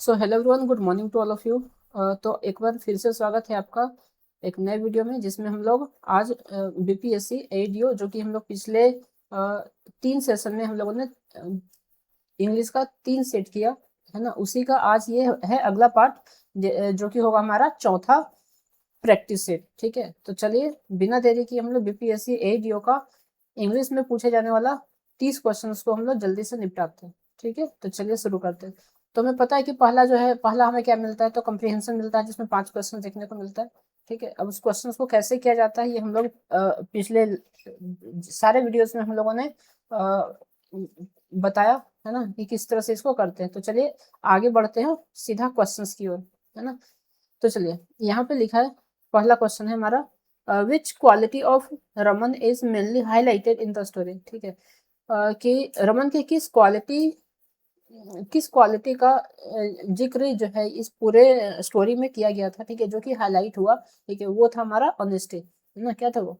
So hello everyone, good morning to all of you. तो एक बार फिर से स्वागत है आपका एक नए वीडियो में, जिसमें हम लोग आज बीपीएससी एडीओ जो कि हम लोग पिछले 3 सेशन में हम लोगों ने इंग्लिश का 3 सेट किया है ना, उसी का आज ये है अगला पार्ट, जो कि होगा हमारा चौथा प्रैक्टिस सेट। ठीक है, तो चलिए बिना देरी की हम लोग बीपीएससी एडीओ का इंग्लिश में पूछे जाने वाला 30 क्वेश्चन को हम लोग जल्दी से निपटाते हैं। ठीक है, तो चलिए शुरू करते हैं। तो हमें पता है कि पहला हमें क्या मिलता है, तो कंप्रीहेंशन मिलता है, जिसमें 5 क्वेश्चन देखने को मिलता है। ठीक है, अब उस क्वेश्चन को कैसे किया जाता है ये हम लोग पिछले सारे वीडियोस में हम लोगों ने बताया है ना, कि किस तरह से इसको करते हैं। तो चलिए आगे बढ़ते हैं सीधा क्वेश्चंस की ओर, है ना। तो चलिए यहाँ पे लिखा है, पहला क्वेश्चन है हमारा, विच quality of Raman is mainly highlighted in the story. ठीक है, कि रमन के किस क्वालिटी का जिक्र जो है इस पूरे स्टोरी में किया गया था। ठीक है, जो कि हाईलाइट हुआ। ठीक है, वो था हमारा ऑनेस्टी, है ना। क्या था वो?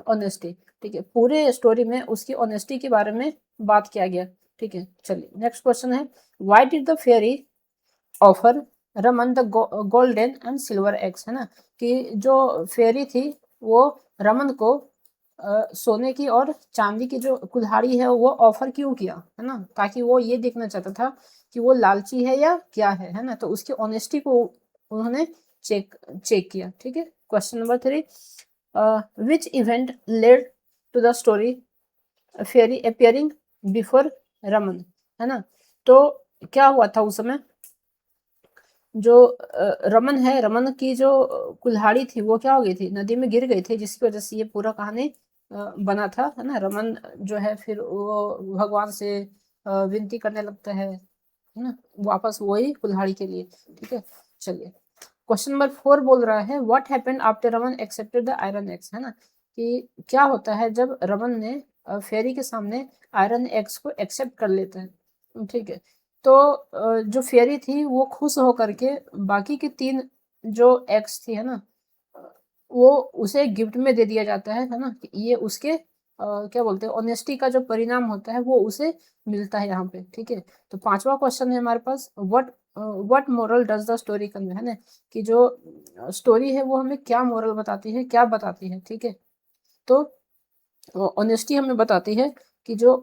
ऑनेस्टी। ठीक है, पूरे स्टोरी में उसकी ऑनेस्टी के बारे में बात किया गया। ठीक है, चलिए नेक्स्ट क्वेश्चन है, why did the fairy offer Raman the golden and silver eggs, है ना। कि जो फेरी थी वो रमन को सोने की और चांदी की जो कुल्हाड़ी है वो ऑफर क्यों किया, है ना। ताकि वो ये देखना चाहता था कि वो लालची है या क्या है ना। तो उसकी ऑनेस्टी को उन्होंने चेक चेक किया। ठीक है, question number 3, which event led to the story fairy appearing before Raman, है ना। तो क्या हुआ था उस समय, जो रमन की जो कुल्हाड़ी थी वो क्या हो गई थी, नदी में गिर गई थी, जिसकी वजह से ये पूरा कहानी बना था, है ना। रमन जो है फिर वो भगवान से विनती करने लगता है ना, वापस वही कुल्हाड़ी के लिए। ठीक है, चलिए क्वेश्चन नंबर 4 बोल रहा है, what happened after Raman accepted the iron x, है ना। कि क्या होता है जब रमन ने फेरी के सामने आयरन एक्स को एक्सेप्ट कर लेता है। ठीक है, तो जो फेरी थी वो खुश होकर के बाकी के 3 जो एक्स थी, है ना, वो उसे गिफ्ट में दे दिया जाता है ना। ये उसके क्या बोलते हैं, ऑनेस्टी का जो परिणाम होता है वो उसे मिलता है यहाँ पे। ठीक है, तो 5वां क्वेश्चन है हमारे पास, what moral does the story convey, है ना। कि जो स्टोरी है वो हमें क्या मोरल बताती है, क्या बताती है। ठीक है, तो ऑनेस्टी हमें बताती है कि जो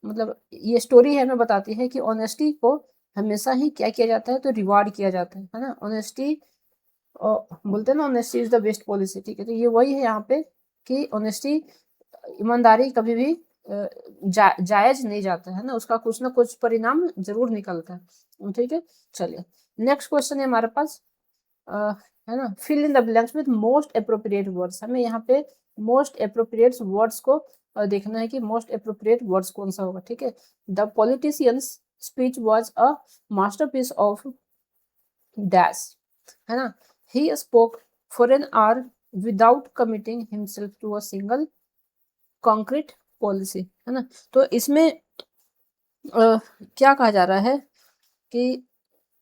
मतलब ये स्टोरी है हमें बताती है कि ऑनेस्टी को हमेशा ही क्या किया जाता है, तो रिवार्ड किया जाता है ना। ऑनेस्टी बोलते हैं ना, honesty is the best policy. ठीक है, तो ये वही है यहाँ पे कि ऑनेस्टी, ईमानदारी कभी भी जायज नहीं जाता है ना, उसका कुछ ना कुछ परिणाम जरूर निकलता है। ठीक है, चलिए नेक्स्ट क्वेश्चन है हमारे पास, है ना, fill in the blanks with most appropriate words. हमें यहाँ पे मोस्ट अप्रोप्रिएट वर्ड्स को देखना है कि मोस्ट अप्रोप्रिएट वर्ड्स कौन सा होगा। ठीक है, the politicians speech was a masterpiece of dash, है ना। He spoke for an hour without committing himself to a single concrete policy, है ना। तो इसमें क्या कहा जा रहा है कि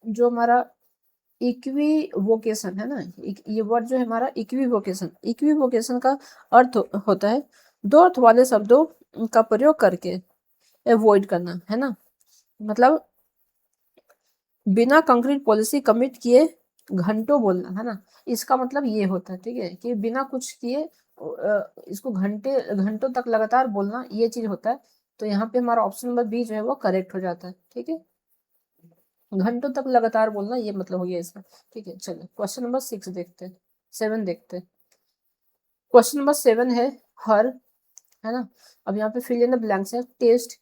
जो हमारा इक्विवोकेशन है ना, ये वर्ड जो है हमारा इक्विवोकेशन, इक्विवोकेशन का अर्थ होता है दो अर्थ वाले शब्दों का प्रयोग करके अवॉइड करना, है ना। मतलब बिना कंक्रीट पॉलिसी कमिट किए घंटों बोलना, है ना। इसका मतलब ये होता है, ठीक है, कि बिना कुछ किए इसको घंटों तक लगातार बोलना, ये चीज होता है। तो यहाँ पे हमारा ऑप्शन नंबर बी जो है वो करेक्ट हो जाता है। ठीक है, घंटों तक लगातार बोलना, ये मतलब हो गया इसका। ठीक है, चलिए क्वेश्चन नंबर 6 देखते हैं, 7 देखते हैं। क्वेश्चन नंबर 7 है हर, है ना। अब यहाँ पे फिल इन द ब्लैंक्स है, taste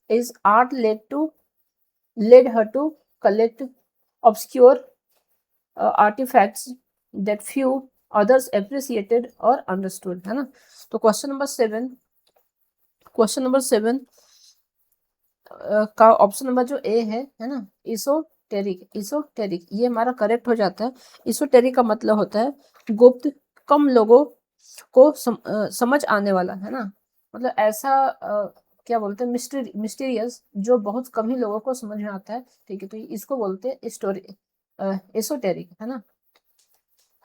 is art led her to collect obscure artifacts that few others appreciated or understood, है ना। तो क्वेश्चन नंबर 7 का ऑप्शन नंबर जो ए है ना, इसोटेरिक, इसोटेरिक ये हमारा करेक्ट हो जाता है। इसोटेरिक का मतलब होता है गुप्त, कम लोगों को समझ आने वाला, है ना। मतलब ऐसा क्या बोलते हैं, मिस्टीरियस, जो बहुत कम ही लोगों को समझ में आता है। ठीक है, तो इसको बोलते हैं स्टोरी एसोटेरिक, है ना।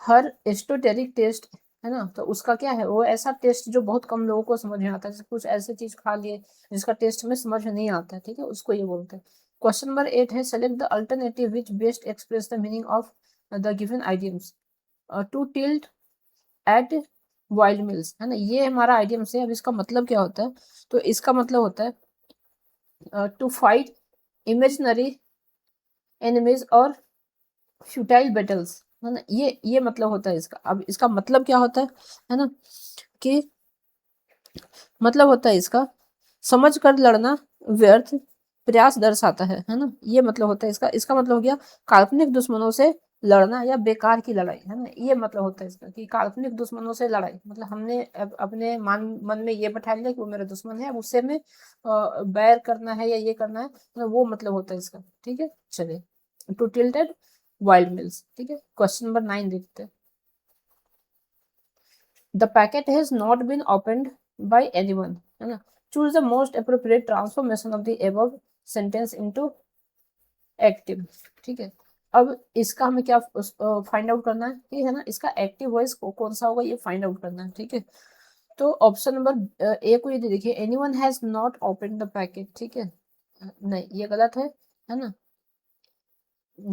हर एस्टोटेरिक टेस्ट, है ना, तो उसका क्या है, वो ऐसा टेस्ट जो बहुत कम लोगों को समझ में आता है। जैसे कुछ ऐसे चीज खा लिए जिसका टेस्ट हमें समझ में नहीं आता है, ठीक है, उसको ये बोलते हैं। क्वेश्चन नंबर 8 है select the alternative which best express the meaning of the given idioms. To tilt at wild mills, है ना, ये हमारा आइडियम से। अब इसका मतलब क्या होता है, तो इसका मतलब होता है टू फाइट इमेजिनरी एनिमीज और फ्यूटाइल बैटल्स, है ना, ये मतलब होता है इसका। अब इसका मतलब क्या होता है ना, कि मतलब होता है इसका समझ कर लड़ना व्यर्थ प्रयास दर्शाता है ना, ये मतलब होता है इसका। इसका मतलब हो गया काल्पनिक दुश्मनों से लड़ना या बेकार की लड़ाई, है ना, ये मतलब होता है इसका कि काल्पनिक दुश्मनों से लड़ाई, मतलब हमने अपने मन में ये बैठा लिया कि वो मेरा दुश्मन है, अब उससे में बैर करना है या ये करना है, तो वो मतलब होता है इसका। ठीक है, चलिए, टू टिल्टेड वाइल्ड मिल्स। ठीक है, क्वेश्चन नंबर 9 देखते हैं। The packet has not been opened by anyone, है ना, choose the most appropriate transformation of the above sentence into active. ठीक है, अब इसका हमें क्या फाइंड आउट करना है कि, है ना, इसका एक्टिव वॉइस कौन सा होगा, ये फाइंड आउट करना है। ठीक है, तो ऑप्शन नंबर ए को ये देखिए, anyone has not open the packet. ठीक है, नहीं, ये गलत है ना।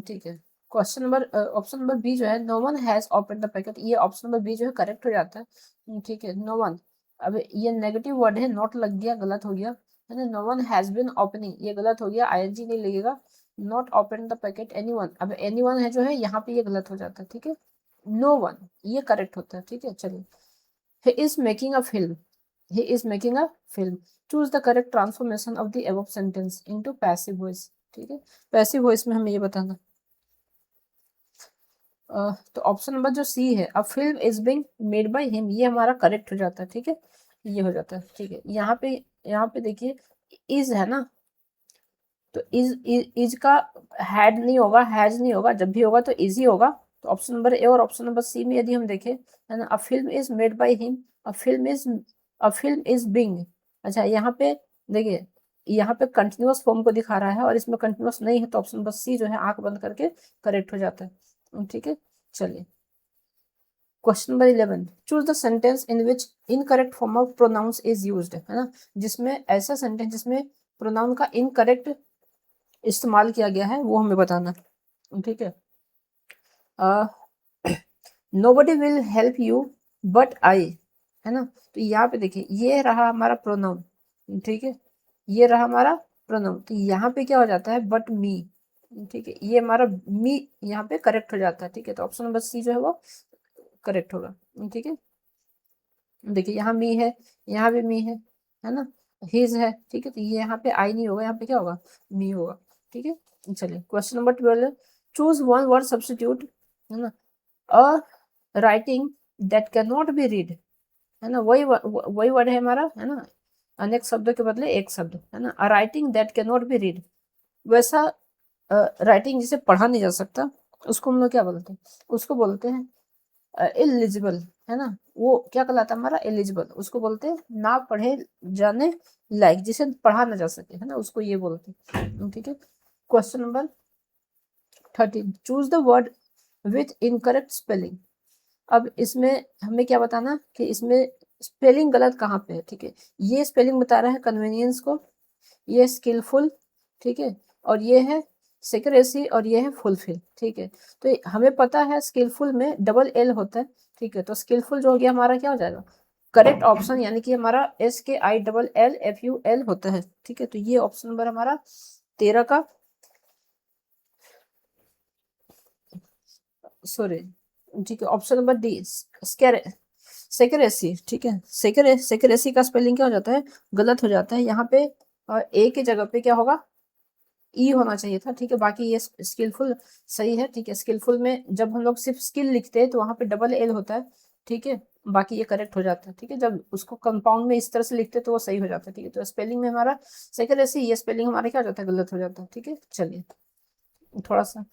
ठीक है, question number option number B जो है, no one has open the packet, ये ऑप्शन नंबर बी जो है करेक्ट हो जाता है। ठीक है, नो वन, अब ये नेगेटिव वर्ड है, नॉट लग गया, गलत हो गया, है ना। No one has been opening, ये गलत हो गया, आईएनजी नहीं लगेगा। Not open the packet anyone, अब एनीवन है जो है यहाँ पे, ये गलत हो जाता है। ठीक है, नो वन ये करेक्ट होता है। ठीक है, चलिए, he is making a film, he is making a film, choose the correct transformation of the above sentence into passive voice। ठीक है, पैसिव वॉइस में हमें ये बताना। तो ऑप्शन नंबर जो सी है, a film is being made by him, ये हमारा करेक्ट हो जाता है। ठीक है, ये हो जाता है। ठीक है, यहाँ पे देखिए इज है ना, तो इज का हैड नहीं होगा, हैज नहीं होगा, जब भी होगा तो इज ही होगा। तो ऑप्शन नंबर ए और ऑप्शन नंबर सी में यदि हम देखें, है ना, a film is made by him, a film is being. अच्छा, यहाँ पे देखिए, यहाँ पे कंटिन्यूअस फॉर्म को दिखा रहा है और इसमें कंटिन्यूअस नहीं है, तो ऑप्शन नंबर सी जो है आंख बंद करके करेक्ट हो जाता है। ठीक है, चलिए, question number 11, choose the sentence in which incorrect form of pronouns is used, है ना, जिसमें ऐसा सेंटेंस जिसमें प्रोनाउन का इनकरेक्ट इस्तेमाल किया गया है, वो हमें बताना। ठीक है, nobody will help you but I, है ना, तो यहाँ पे देखिए ये रहा हमारा प्रोनाउन। ठीक है, ये रहा हमारा प्रोनाउन, तो यहाँ पे क्या हो जाता है, बट मी। ठीक है, ये हमारा मी यहाँ पे करेक्ट हो जाता है। ठीक है, तो ऑप्शन नंबर सी जो है वो करेक्ट होगा। ठीक है, देखिए यहाँ मी है, यहाँ भी मी है ना, हिज है। ठीक है, तो ये यहाँ पे आई नहीं होगा, यहाँ पे क्या होगा, मी होगा। ठीक है, चलिए, question number 12, choose one word substitute, है ना, a writing that can not be read, है ना, वही वर्ड है हमारा, है ना, अनेक शब्दों के बदले एक शब्द, है ना, a writing that can not be read, वैसा राइटिंग जिसे पढ़ा नहीं जा सकता, उसको हम लोग क्या बोलते हैं, उसको बोलते हैं इलिजिबल, है ना, वो क्या कहलाता है हमारा, एलिजिबल, उसको बोलते हैं ना पढ़े जाने लायक, जिसे पढ़ा ना जा सके, है ना, उसको ये बोलते हैं। ठीक है, question number 13, choose the word with incorrect spelling. अब इसमें हमें क्या बताना कि इसमें स्पेलिंग गलत कहाँ पे है। ठीक है, ये स्पेलिंग बता रहा है कन्वीनियंस को, ये स्किलफुल, ठीक है, और ये है सेक्रेसी, और ये है फुलफिल। ठीक है, तो हमें पता है स्किलफुल में डबल एल होता है। ठीक है, तो स्किलफुल जो हो गया हमारा क्या हो जाएगा, करेक्ट ऑप्शन, यानी कि हमारा SKILLFUL होता है। ठीक है, तो ये ऑप्शन नंबर हमारा 13 का, सॉरी, ठीक है, ऑप्शन नंबर डी सेक्रेसी। ठीक है, सेक्रेसी का स्पेलिंग क्या हो जाता है, गलत हो जाता है। यहाँ पे ए की जगह पे क्या होगा, ई होना चाहिए था। ठीक है, बाकी ये स्किलफुल सही है। ठीक है, स्किलफुल में जब हम लोग सिर्फ स्किल लिखते हैं तो वहाँ पे डबल एल होता है। ठीक है, बाकी ये करेक्ट हो जाता है। ठीक है, जब उसको कंपाउंड में इस तरह से लिखते हैं तो वो सही हो जाता है। ठीक है, तो स्पेलिंग में हमारा सेकंड ऐसे ये स्पेलिंग हमारा क्या हो जाता है, गलत हो जाता है। ठीक है, चलिए थोड़ा सा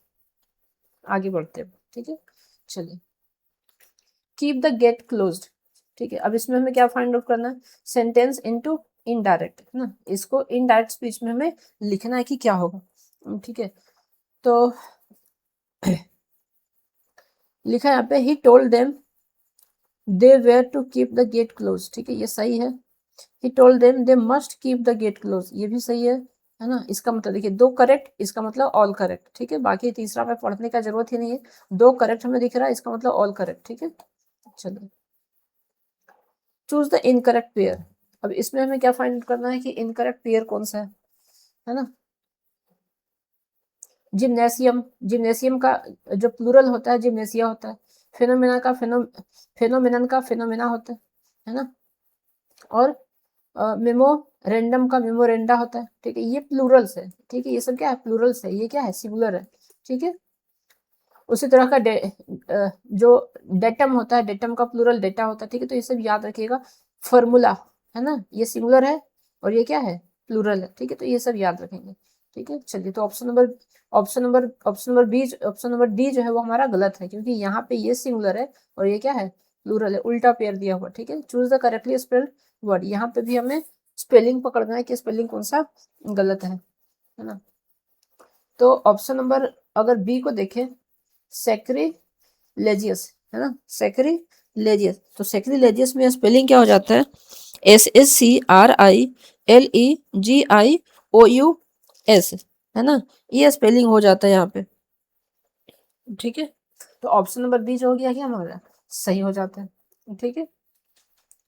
आगे बढ़ते हैं। ठीक है, चलिए, कीप द गेट क्लोज्ड। ठीक है, अब इसमें हमें क्या फाइंड आउट करना है, सेंटेंस इनटू इनडायरेक्ट, है ना, इसको इनडायरेक्ट स्पीच में हमें लिखना है कि क्या होगा। ठीक है, तो लिखा है यहाँ पे, he told them they were to keep the gate close. ठीक है, ये सही है। He told them they must keep the gate close, ये भी सही है। है ना। इसका मतलब देखिए 2 करेक्ट, इसका मतलब ऑल करेक्ट, ठीक है। बाकी तीसरा में पढ़ने का जरूरत ही नहीं है, 2 करेक्ट हमें दिख रहा है, इसका मतलब ऑल करेक्ट, ठीक है। चलिए, चूज द इनकरेक्ट पेयर। अब इसमें हमें क्या फाइंड करना है कि इनकरेक्ट पेयर कौन सा है ना। जिम्नेशियम, जिम्नेशियम का जो प्लूरल होता है जिम्नेशिया होता है। फेनोमेना का फेनोमेनन का फेनोमेना होता है ना। और मेमोरेंडम का मेमोरेंडा होता है, ठीक है। ये प्लूरल्स है, ठीक है। ये सब क्या है, प्लूरल्स है। ये क्या है, सिंगुलर है, ठीक है। उसी तरह का जो डेटम होता है, डेटम का प्लूरल डेटा होता है, ठीक है। तो ये सब याद रखिएगा। फॉर्मूला है ना, ये सिंगुलर है और ये क्या है, प्लूरल है, ठीक है। तो ये सब याद रखेंगे, ठीक है। चलिए, तो option number B, option number D जो है वो हमारा गलत है, क्योंकि यहाँ पे ये सिंगुलर है और ये क्या है, प्लूरल है। उल्टा पेयर दिया हुआ, ठीक है। Choose the correctly spelled word. यहाँ पे भी हमें स्पेलिंग पकड़ना है कि स्पेलिंग कौन सा गलत है ना। तो ऑप्शन नंबर अगर बी को देखें, सेक्रिलेजियस है ना, सेक्रिलेजियस। तो सेक्रिलेजियस में स्पेलिंग क्या हो जाता है, SSCRILEGIOUS, है ना। ये स्पेलिंग हो जाता है यहाँ पे, ठीक है। तो ऑप्शन नंबर बी जो हो गया क्या हमारा, सही हो जाता है, ठीक है।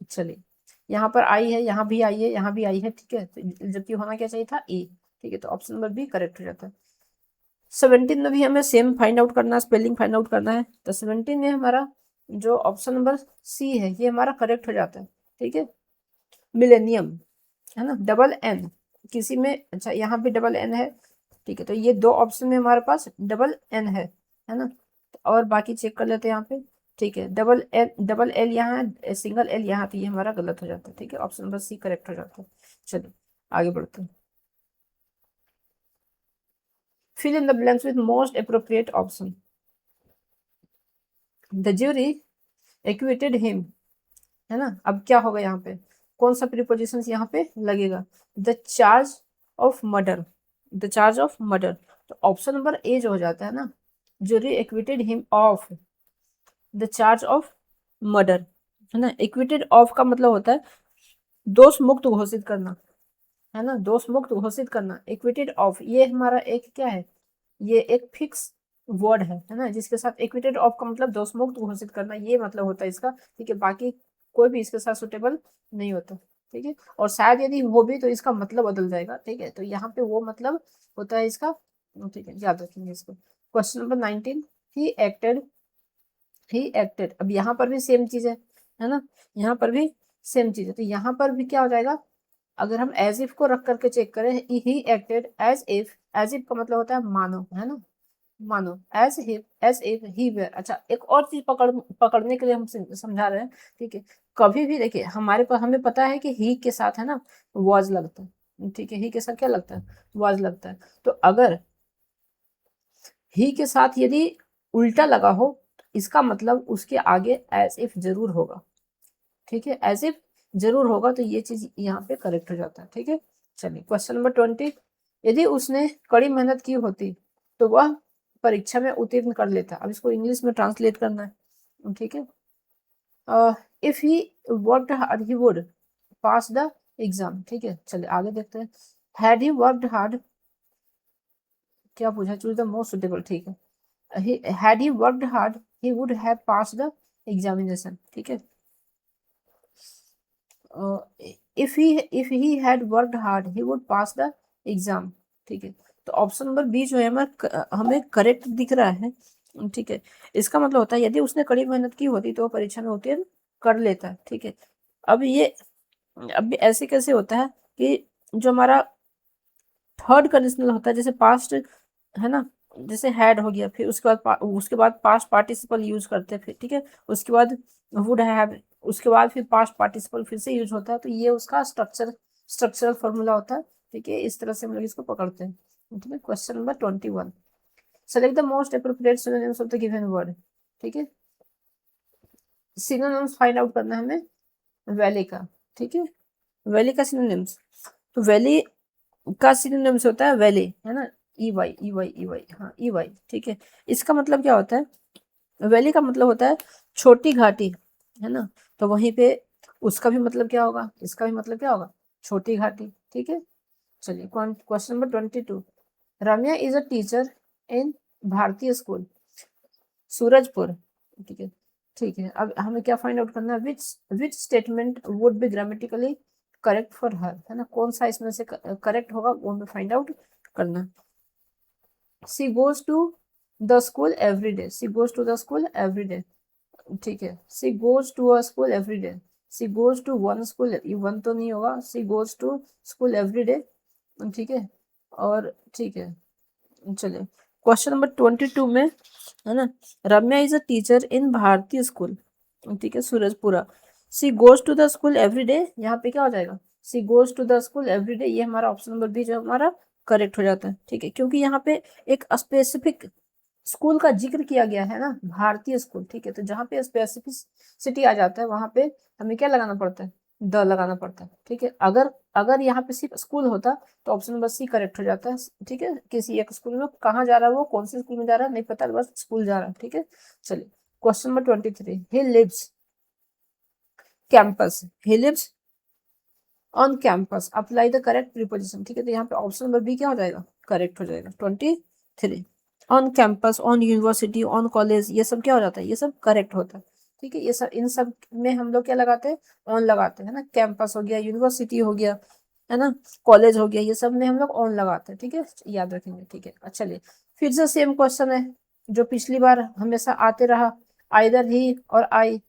चलिए, यहाँ पर आई है, यहाँ भी आई है, यहाँ भी आई है, ठीक है। तो जबकि होना क्या चाहिए था, ए, ठीक है। तो ऑप्शन नंबर बी करेक्ट हो जाता है। 17 में भी हमें सेम फाइंड आउट करना है, स्पेलिंग फाइंड आउट करना है। तो 17 में हमारा जो ऑप्शन नंबर सी है ये हमारा करेक्ट हो जाता है, ठीक है। मिलेनियम है ना, डबल एन किसी में, अच्छा यहाँ भी डबल एन है, ठीक है। तो ये 2 ऑप्शन में हमारे पास डबल एन है ना। और बाकी चेक कर लेते हैं यहाँ पे, ठीक है। डबल एल यहाँ है, सिंगल एल यहाँ, तो ये हमारा गलत हो जाता है, ठीक है। ऑप्शन नंबर सी करेक्ट हो जाता है। चलिए, आगे बढ़ते हैं। Fill in the blanks with most appropriate option. The jury acquitted him, है ना। अब क्या होगा यहाँ पे, कौन सा प्रीपोजिशन यहाँ पे लगेगा, the charge of murder, the charge of murder. तो ऑप्शन नंबर ए जो हो जाता है ना, jury acquitted him of the charge of murder, है ना। एक्विटेड ऑफ का मतलब होता है दोष मुक्त घोषित करना, है ना, दोष मुक्त घोषित करना। एक्विटेड ऑफ ये हमारा एक क्या है, ये एक फिक्स वर्ड है ना, जिसके साथ एक्विटेड ऑफ का मतलब दोष मुक्त घोषित करना, ये मतलब होता है इसका, ठीक है। बाकी कोई भी इसके साथ सुटेबल नहीं होता, ठीक है। और शायद यदि वो भी तो इसका मतलब बदल जाएगा, ठीक है। तो यहाँ पे वो मतलब होता है इसका, ठीक है, याद रखेंगे इसको। Question number 19, he acted. अब यहाँ पर भी सेम चीज है ना, यहाँ पर भी सेम चीज है। तो यहाँ पर भी क्या हो जाएगा, अगर हम एज इफ को रख करके चेक करें, ही एक्टेड एज इफ का मतलब होता है मानो, है ना, मानो। As if he were. अच्छा, एक और चीज पकड़ने के लिए हम समझा रहे हैं, ठीक है। कभी भी देखिए हमारे पास, हमें पता है कि ही के साथ है ना वॉज लगता है, ठीक है। ही के साथ क्या लगता है, वॉज लगता है। तो अगर ही के साथ यदि उल्टा लगा हो, इसका मतलब उसके आगे एज इफ जरूर होगा, ठीक है। एज इफ जरूर होगा, तो ये चीज यहाँ पे करेक्ट हो जाता है, ठीक है। चलिए, क्वेश्चन नंबर 20, यदि उसने कड़ी मेहनत की होती तो वह परीक्षा में उत्तीर्ण कर लेता। अब इसको इंग्लिश में ट्रांसलेट करना है, ठीक है। If he worked hard he would pass the exam, ठीक है। चलिए आगे देखते हैं। हैड ही वर्कड हार्ड, क्या पूछा, चूज द मोस्ट सुटेबल, ठीक है। Had he worked hard he would have pass the examination, ठीक है। If he had worked hard he would pass the exam, ठीक है। तो ऑप्शन नंबर बी जो है हमें करेक्ट दिख रहा है, ठीक है। इसका मतलब होता है यदि उसने कड़ी मेहनत की होती तो वो परीक्षा में उत्तीर्ण कर लेता, ठीक है। अब ये, अब ऐसे कैसे होता है कि जो हमारा थर्ड कंडीशनल होता है, जैसे पास्ट है ना, जैसे हैड हो गया, फिर उसके बाद पास्ट पार्टिसिपल यूज करते हैं, फिर ठीक है। उसके बाद वुड हैव, उसके बाद फिर पास्ट पार्टिसिपल फिर से यूज होता है। तो ये उसका स्ट्रक्चरल फॉर्मूला होता है, ठीक है। इस तरह से हम लोग इसको पकड़ते हैं, ठीक है। Question number 21, select the most appropriate synonyms of the given word, ठीक है। सिनोनिम्स फाइंड आउट करना है हमें वैली का, ठीक है। वैली का सिनोनिम्स, तो वैली का सिनोनिम्स होता है वैली, है ना, ई वाई, हाँ ई वाई, ठीक है। इसका मतलब क्या होता है, वैली का मतलब होता है छोटी घाटी, है ना। तो वहीं पे उसका भी मतलब क्या होगा, इसका भी मतलब क्या होगा, छोटी घाटी, ठीक है। चलिए question number 22, Ramya is a teacher इन भारतीय स्कूल सूरजपुर। ठीक है, ठीक है। अब हमें क्या फाइंड आउट करना है, which statement would be grammatically correct for her, है ना, कौन सा इसमें से करेक्ट होगा वो हमें फाइंड आउट करना। She goes to the school every day, she goes to the school every day. ठीक है, she goes to a school every day, she goes to one school, ये वन तो नहीं होगा, she goes to school every day. ठीक है, और ठीक है, चलिए क्वेश्चन नंबर 22 में, है ना, रम्या इज अ टीचर इन भारतीय स्कूल, ठीक है, Surajpura. She goes to the school every day, यहाँ पे क्या हो जाएगा, she goes to the school every day, ये हमारा ऑप्शन नंबर बी जो हमारा करेक्ट हो जाता है। ठीक है, क्योंकि यहाँ पे एक स्पेसिफिक स्कूल का जिक्र किया गया है ना, भारतीय स्कूल। ठीक है, तो जहाँ पे स्पेसिफिसिटी आ जाता है वहां पे हमें क्या लगाना पड़ता है, द लगाना पड़ता है। ठीक है, अगर अगर यहाँ पे सिर्फ स्कूल होता तो ऑप्शन नंबर सी करेक्ट हो जाता है। ठीक है, किसी एक स्कूल में कहाँ जा रहा है, वो कौन से स्कूल में जा रहा है नहीं पता, बस स्कूल जा रहा है। ठीक है, चलिए question number 23, he lives campus, he lives on campus, apply the correct preposition. ठीक है, तो यहाँ पे ऑप्शन नंबर बी क्या हो जाएगा, करेक्ट हो जाएगा। 23, on campus, on university, on college, ये सब क्या हो जाता है, ये सब करेक्ट होता है। ठीक है, ये सब, इन सब में हम लोग क्या लगाते हैं, ऑन लगाते हैं ना, कैंपस हो गया, यूनिवर्सिटी हो गया, है ना, कॉलेज हो गया, ये सब में हम लोग ऑन लगाते हैं। ठीक है, याद रखेंगे। ठीक है, अच्छा चलिए फिर से सेम क्वेश्चन है जो पिछली बार हमेशा आते रहा, आइदर ही और आई,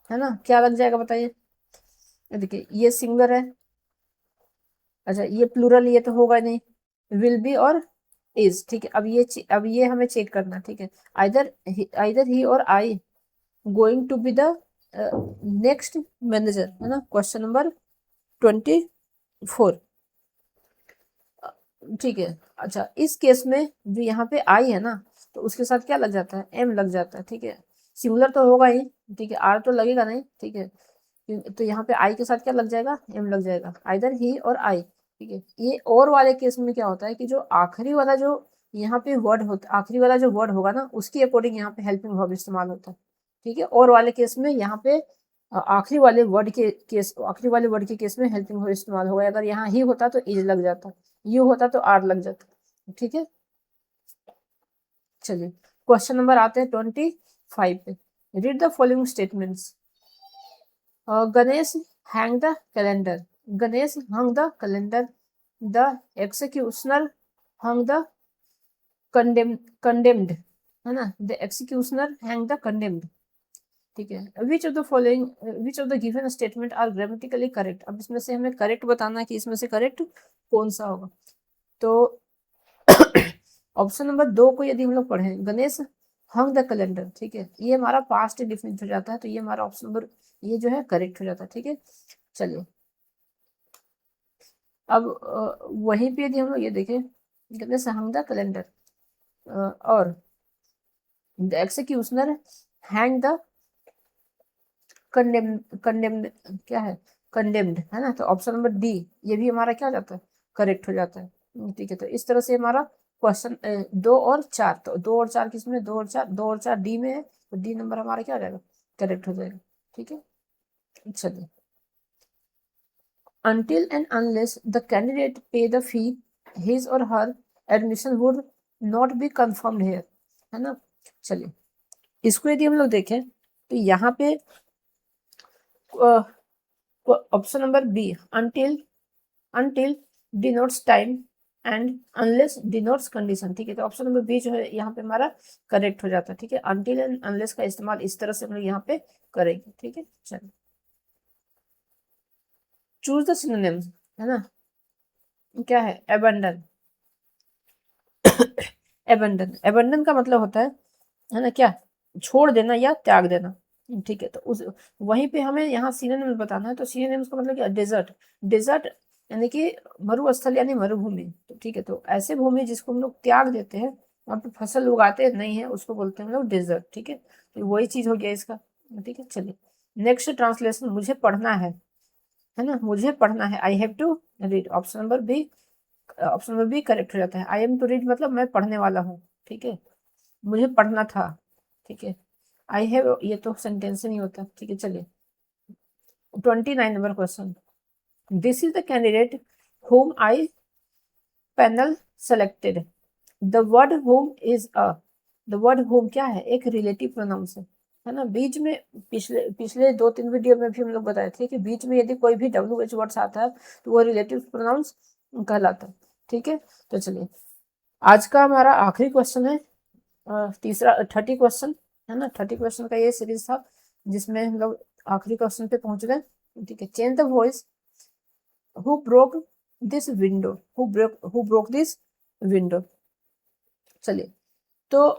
है ना, क्या लग जाएगा बताइए। देखिए ये सिंगुलर है, अच्छा ये प्लूरल, ये तो होगा नहीं, विल बी और इज। ठीक है, अब ये हमें चेक करना। ठीक है, either he or I going to be the next manager, है ना, क्वेश्चन नंबर 24। ठीक है, अच्छा इस केस में जो यहाँ पे आई है ना, तो उसके साथ क्या लग जाता है, एम लग जाता है। ठीक है, सिंगुलर तो होगा ही, ठीक है, आर तो लगेगा नहीं। ठीक है, तो यहाँ पे आई के साथ क्या लग जाएगा, एम लग जाएगा, आइदर ही और आई। ठीक है, ये और वाले केस में क्या होता है कि जो आखिरी वाला जो यहाँ पे वर्ड होता है, आखिरी वाला जो वर्ड होगा ना, उसके अकॉर्डिंग यहाँ पे हेल्पिंग वर्ब इस्तेमाल होता है। ठीक है, और वाले केस में यहाँ पे आखिरी वाले वर्ड के केस में हेल्पिंग वर्ब इस्तेमाल होगा। अगर यहाँ ही होता तो इज लग जाता, यू होता तो आर लग जाता। ठीक है, चलिए क्वेश्चन नंबर आते हैं 25 पे। Read the following statements. Ganesh hang the calendar. Ganesh hung the calendar. The executioner hung the condemned, है ना, the executioner hang the condemned। ठीक है, which of the given statement are grammatically correct. अब इसमें से हमें करेक्ट बताना है कि इसमें से करेक्ट कौन सा होगा। तो ऑप्शन नंबर 2 को यदि हम लोग पढ़ें, गणेश हंग द कैलेंडर, ठीक है, ये हमारा पास्ट डिफिनिट हो जाता है, तो ये हमारा ऑप्शन नंबर ये जो है करेक्ट हो जाता है। ठीक है, चलिए अब वहीं पे यदि हम लोग ये देखें, गणेश हंग द कैलेंडर और the executioner hang the condemned क्या है, कंडेम्ड, है ना, तो ऑप्शन नंबर डी ये भी हमारा क्या हो जाता है, करेक्ट हो जाता है। ठीक है, तो इस तरह से हमारा क्वेश्चन 2 और 4, तो 2 और 4 किसमें, 2 और 4 डी में है, तो डी नंबर हमारा क्या हो जाएगा, करेक्ट हो जाएगा। ठीक है, चलिए until and unless the candidate pay the fee, his or her admission would not be confirmed here, है ना। चलिए इसको यदि हम लोग देखें तो यहाँ पे option number B until denotes time and unless denotes condition. ठीक है, तो ऑप्शन नंबर बी जो है यहाँ पे हमारा करेक्ट हो जाता है। ठीक है, until एंड unless का इस्तेमाल इस तरह से हम लोग यहाँ पे करेंगे। ठीक है, चलिए चूज द सिनोनिम्स, है ना, क्या है, abandon। एबंडन का मतलब होता है ना, क्या, छोड़ देना या त्याग देना। ठीक है, तो उस वहीं पे हमें यहाँ सिनोनिम्स बताना है, तो सिनोनिम्स का मतलब क्या, डेजर्ट। डेजर्ट यानी कि मरुस्थल यानी मरुभूमि। तो ठीक है, तो ऐसे भूमि जिसको हम लोग त्याग देते हैं, वहाँ पे फसल उगाते नहीं है, उसको बोलते हैं हम लोग डेजर्ट। ठीक है, तो वही चीज हो गया इसका। ठीक है, चलिए नेक्स्ट ट्रांसलेशन, मुझे पढ़ना है ना, मुझे पढ़ना है, I have to read, option number B, option number B correct हो जाता है। आई एम टू रीड मतलब मैं पढ़ने वाला हूँ। ठीक है, मुझे पढ़ना था। ठीक है, आई हैव ये तो सेंटेंस नहीं होता। ठीक है, चलिए 29 number question, this is the candidate whom I panel selected. The word home is a, the word home क्या है, एक रिलेटिव प्रोनाउंस है ना। बीच में पिछले पिछले 2-3 वीडियो में भी हम लोग बताए थे कि बीच में यदि कोई भी WH वर्ड्स आता है तो वो रिलेटिव प्रोनाउंस कहलाता है, ठीक है। तो चलिए आज का हमारा आखिरी क्वेश्चन है, तीसरा 30 क्वेश्चन है ना, 30 क्वेश्चन का ये सीरीज था जिसमें हम लोग आखिरी क्वेश्चन पे पहुंच गए, ठीक है। Change the voice, who broke this window, who broke this window. चलिए तो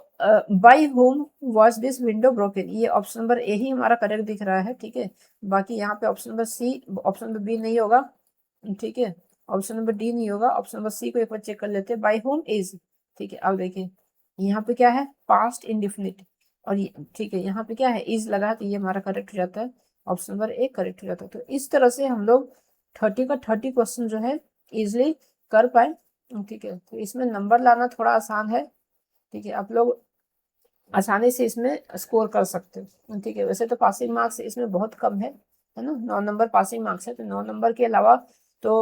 by home was this window broken, ये ऑप्शन नंबर ए ही हमारा करेक्ट दिख रहा है, ठीक है। बाकी यहाँ पे option number C, option number B नहीं होगा, ठीक है। ऑप्शन नंबर डी नहीं होगा, ऑप्शन नंबर सी को एक बार चेक कर लेते हैं। बाई होम इज, ठीक है। अब देखिए यहाँ पे क्या है, पास्ट इंडिफिनिट, और ठीक है यहाँ पे क्या है, इज लगा है, तो ये हमारा करेक्ट हो जाता है, ऑप्शन नंबर ए करेक्ट हो जाता है। तो इस तरह से हम लोग 30 का 30 क्वेश्चन जो है इजिली कर पाए, ठीक है। तो इसमें नंबर लाना थोड़ा आसान है, ठीक है। आप लोग आसानी से इसमें स्कोर कर सकते हो, ठीक है। वैसे तो पासिंग मार्क्स इसमें बहुत कम है ना, 9 नंबर पासिंग मार्क्स है। तो 9 नंबर के अलावा तो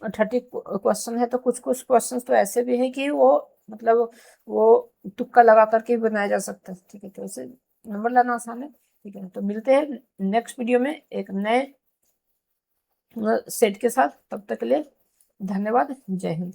30 क्वेश्चन है, तो कुछ कुछ क्वेश्चन तो ऐसे भी है कि वो मतलब वो तुक्का लगा करके भी बनाया जा सकता है, ठीक है। तो वैसे नंबर लाना आसान है, ठीक है। तो मिलते हैं नेक्स्ट वीडियो में एक नए सेट के साथ, तब तक के लिए धन्यवाद, जय हिंद।